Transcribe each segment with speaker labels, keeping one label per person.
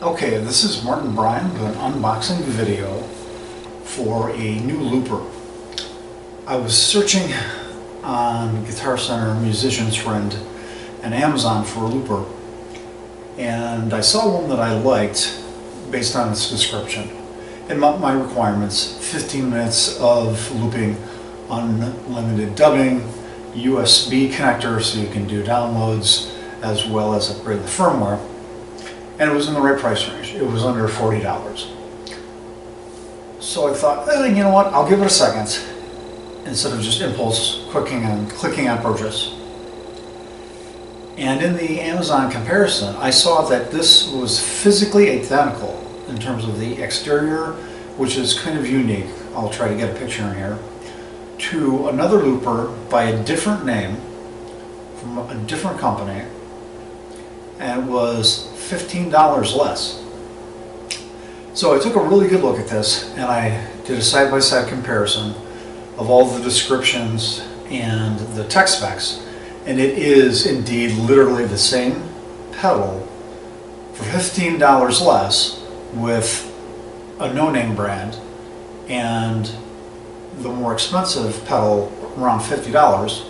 Speaker 1: Okay, this is Martin Bryan with an unboxing video for a new looper. I was searching on Guitar Center, Musician's Friend, and Amazon for a looper, and I saw one that I liked based on its description. And my requirements: 15 minutes of looping, unlimited dubbing, USB connector so you can do downloads, as well as upgrade the firmware. And it was in the right price range. It was under $40. So I thought, you know what, I'll give it a second instead of just impulse clicking on purchase. And in the Amazon comparison, I saw that this was physically identical in terms of the exterior, which is kind of unique. I'll try to get a picture in here, to another looper by a different name from a different company, and it was $15 less. So I took a really good look at this and I did a side-by-side comparison of all the descriptions and the tech specs, and it is indeed literally the same pedal for $15 less with a no-name brand, and the more expensive pedal around $50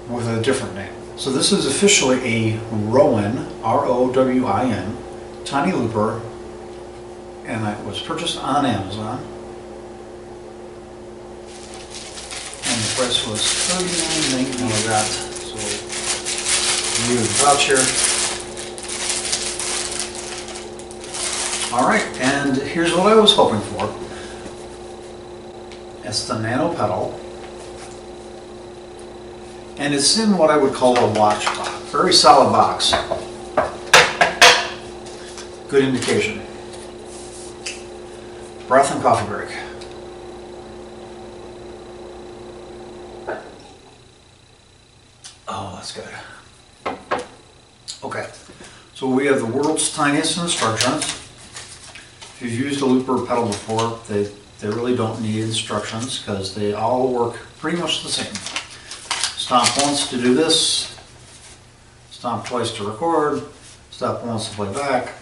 Speaker 1: with a different name. So this is officially a Rowin, R-O-W-I-N, tiny looper, and it was purchased on Amazon. And the price was $39.99 of that. So use the voucher. All right, and here's what I was hoping for. It's the nano pedal. And it's in what I would call a watch box. Very solid box. Good indication. Breath and coffee break. Oh, that's good. Okay, so we have the world's tiniest instructions. If you've used a looper pedal before, they really don't need instructions because they all work pretty much the same. Stomp once to do this, stomp twice to record, stomp once to play back,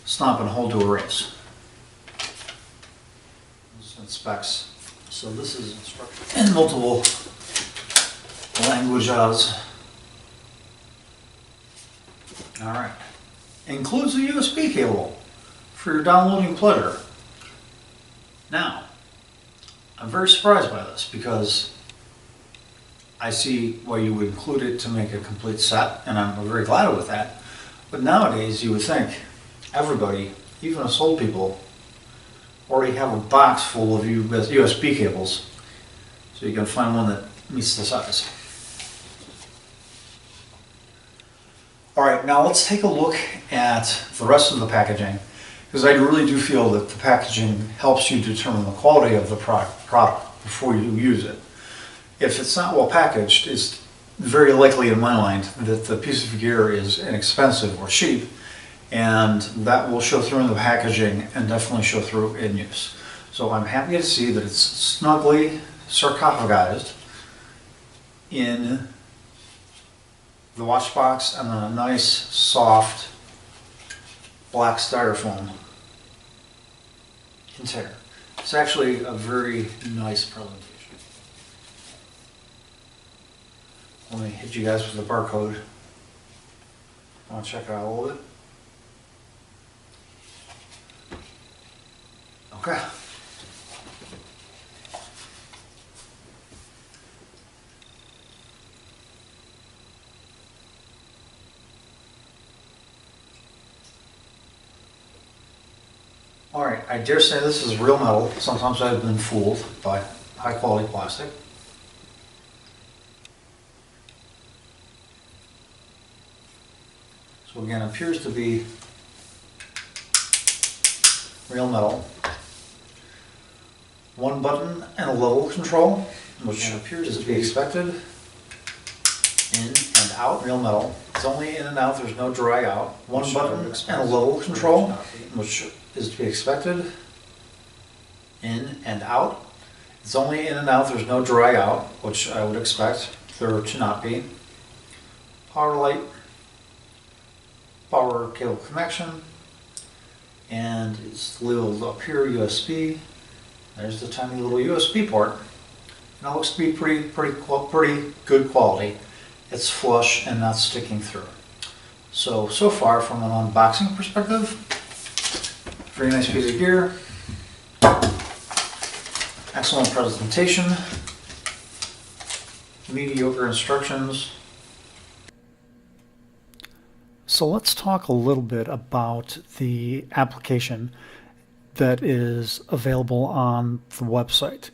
Speaker 1: stomp and hold to erase. And specs. So this is instructed in multiple languages. Alright. Includes a USB cable for your downloading pleasure. Now, I'm very surprised by this because I see why you would include it to make a complete set, and I'm very glad with that. But nowadays, you would think everybody, even us old people, already have a box full of USB cables, so you can find one that meets the size. Alright, now let's take a look at the rest of the packaging, because I really do feel that the packaging helps you determine the quality of the product before you use it. If it's not well packaged, it's very likely in my mind that the piece of gear is inexpensive or cheap, and that will show through in the packaging and definitely show through in use. So I'm happy to see that it's snugly sarcophagized in the watch box and a nice soft black styrofoam container. It's actually a very nice presentation. Let me hit you guys with the barcode. I want to check it out a little bit. Okay. Alright, I dare say this is real metal. Sometimes I've been fooled by high quality plastic. So again, it appears to be real metal. One button and a level control, which appears to be expected. In and out, real metal. It's only in and out, there's no dry out. One button and a level control, which is to be expected. In and out. It's only in and out, there's no dry out, which I would expect there to not be. Power light, power cable connection, and it's labeled up here USB. There's the tiny little USB port. And it looks to be pretty good quality. It's flush and not sticking through. So far from an unboxing perspective, very nice piece of gear. Excellent presentation. Mediocre instructions. So let's talk a little bit about the application that is available on the website.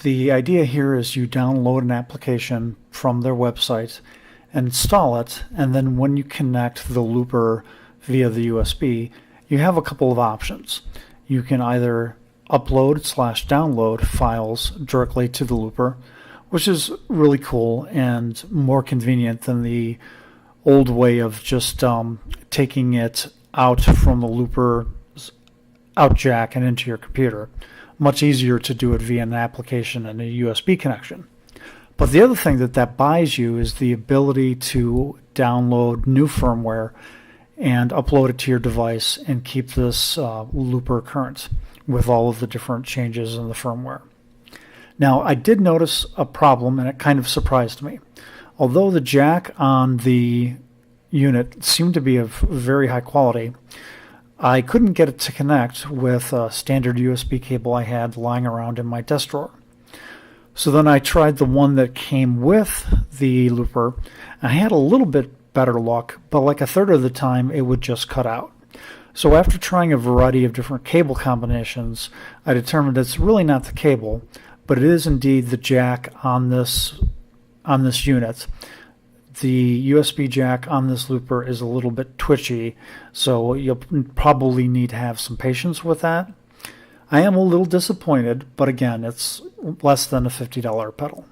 Speaker 1: The idea here is you download an application from their website, install it, and then when you connect the looper via the USB, you have a couple of options. You can either upload/download files directly to the looper, which is really cool and more convenient than the old way of just taking it out from the looper out jack and into your computer. Much easier to do it via an application and a USB connection. But the other thing that buys you is the ability to download new firmware and upload it to your device and keep this looper current with all of the different changes in the firmware. Now, I did notice a problem, and it kind of surprised me. Although the jack on the unit seemed to be of very high quality, I couldn't get it to connect with a standard USB cable I had lying around in my desk drawer. So then I tried the one that came with the looper, and I had a little bit better luck, but like a third of the time it would just cut out. So after trying a variety of different cable combinations, I determined it's really not the cable, but it is indeed the jack on this unit. The USB jack on this looper is a little bit twitchy, so you'll probably need to have some patience with that. I am a little disappointed, but again, it's less than a $50 pedal.